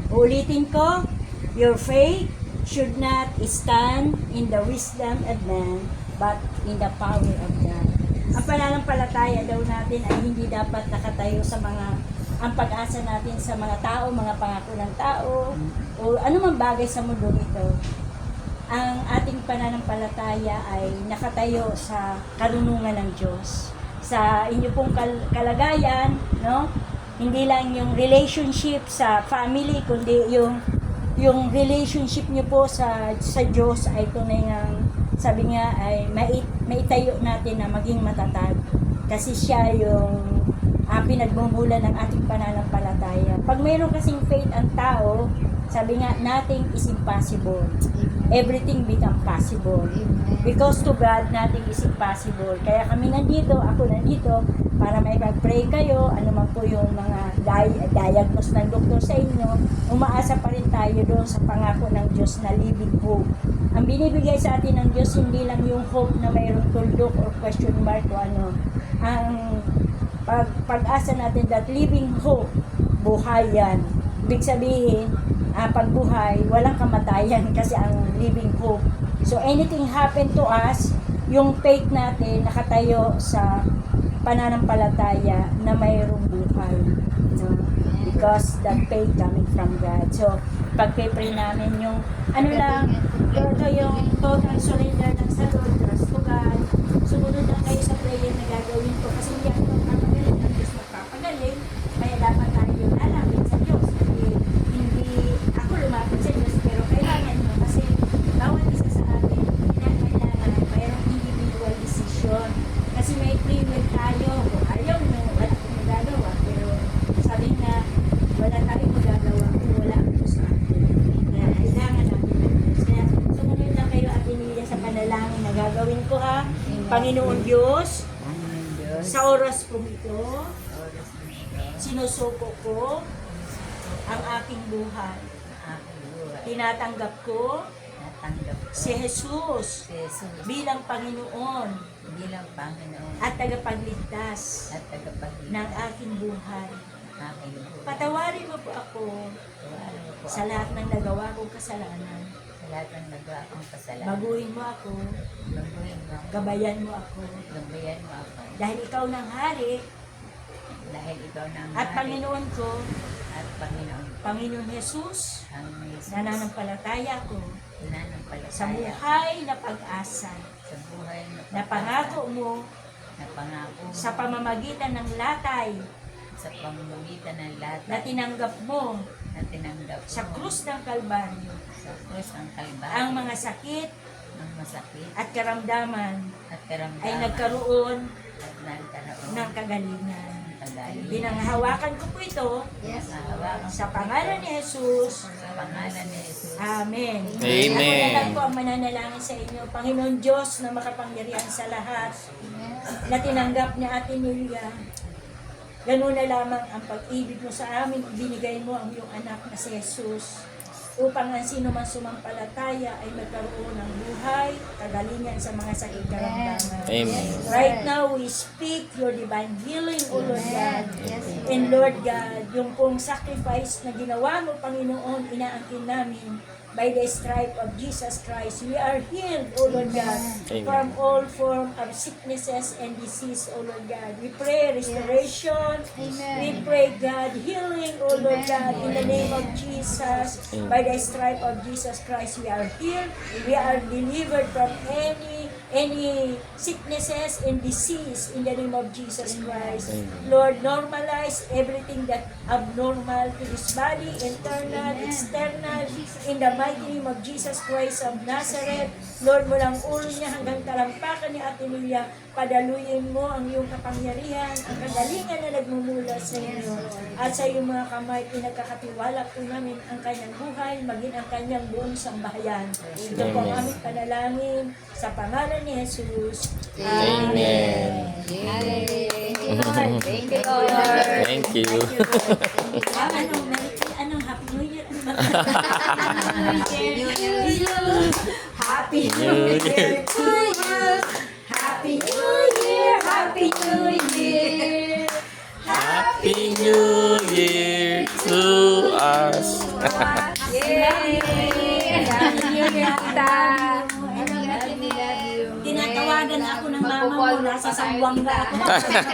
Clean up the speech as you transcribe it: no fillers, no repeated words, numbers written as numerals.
Ulitin ko, your faith should not stand in the wisdom of man, but in the power of God. Ang pananampalataya daw natin ay hindi dapat nakatayo sa ang pag-asa natin sa mga tao, mga pangako ng tao, o anumang bagay sa mundo ito. Ang ating pananampalataya ay nakatayo sa karunungan ng Diyos. Sa inyo pong kalagayan, no? Hindi lang yung relationship sa family, kundi yung relationship niyo po sa Diyos ay tunay ng, sabi nga ay maitayo natin na maging matatag. Kasi siya yung pinagmumulan ng ating pananampalataya. Pag mayroon kasing faith ang tao, sabi nga, nothing is impossible. Everything become possible. Because to God, nothing is impossible. Kaya kami nandito, ako nandito, para may pag-pray kayo, ano man po yung mga diagnose ng doktor sa inyo, umaasa pa rin tayo doon sa pangako ng Diyos na living hope. Ang binibigay sa atin ng Diyos, hindi lang yung hope na mayroong tuldok or question mark o ano. Ang pag-asa natin that living hope, buhay yan. Ibig sabihin, pagbuhay, walang kamatayan kasi ang living hope. So anything happen to us, yung faith natin nakatayo sa pananampalataya na mayroong buhay. No? Because that faith coming from God. So pag-pray namin yung ano lang, ito yung total surrender ng sa Lord, trust to God. Sumunod lang kayo sa prayer na gagawin ko kasi hindi ako magpapagaling ng Diyos magpapagaling. Kaya dapat tayo lalapit sa Diyos. Hindi ako lumapit sa Diyos, pero kailangan mo kasi bawat isa sa atin kailangan mayroong individual decision. Kasi may free will tayo. Kung ayaw nyo, wala akong magagawa. Pero sabi nga, wala tayong magagawa kung wala ang Diyos sa atin. Kaya kailangan natin ng Diyos. Kaya sumunod lang kayo at iniya sa panalangin na gagawin ko ha. Panginoon Diyos, sa oras po ito, sinusuko ko ang aking buhay. Tinatanggap ko si Jesus bilang Panginoon at tagapagligtas ng aking buhay. Patawarin mo po ako sa lahat ng nagawa kong kasalanan. Baguhin mo ako. Gabayan mo ako. Dahil ikaw nang hari. At Panginoon ko. Panginoon Jesus. Nananampalataya ko. Sa buhay na pag-asa. Na pangako mo. Sa pamamagitan ng latay. Na tinanggap mo. Sa krus ng Kalbaryo. Ang mga sakit at karamdaman ay nagkaroon ng kagalingan. Dinanghawakan ko po ito sa pangalan ni Jesus. Amen. Amen. Ako na lang po ang mananalangin sa inyo. Panginoon Diyos na makapangyarihan sa lahat, na tinanggap niya Ate Nelia. Ganun na lamang ang pag-ibig mo sa amin. Binigay mo ang iyong anak na si Jesus upang ang sino man sumampalataya ay magkaroon ng buhay, kagalingan sa mga sakit karamdaman. Amen. Right now, we speak your divine healing, O Lord God. And Lord God, yung pong sacrifice na ginawa mo, Panginoon, inaangkin namin. By the stripe of Jesus Christ, we are healed, O Lord God, from all form of sicknesses and disease, O Lord God. We pray restoration. We pray, God, healing, O Lord God, in the name of Jesus. By the stripe of Jesus Christ, we are healed. We are delivered from any sicknesses and disease in the name of Jesus Christ. Lord, normalize everything that abnormal to this body, internal, external, in the mighty name of Jesus Christ of Nazareth. Lord, mulang ulo niya hanggang talampakan ni Ate Nelia, padaluyin mo ang iyong kapangyarihan, ang kagalingan na nagmumula sa inyo. At sa iyong mga kamay, pinagkakatiwala po namin ang kanyang buhay, maging ang kanyang buong sambahayan. Ito po ang aming panalangin sa pangalan ni Jesus. Amen. Thank you, Lord. Thank you. Anong Happy New Year? Happy New Year to you. Happy New Year, Happy New Year. Happy New Year to us. Yay! Tinatawagan ako ng mama mo, nasa Sambuanga ako.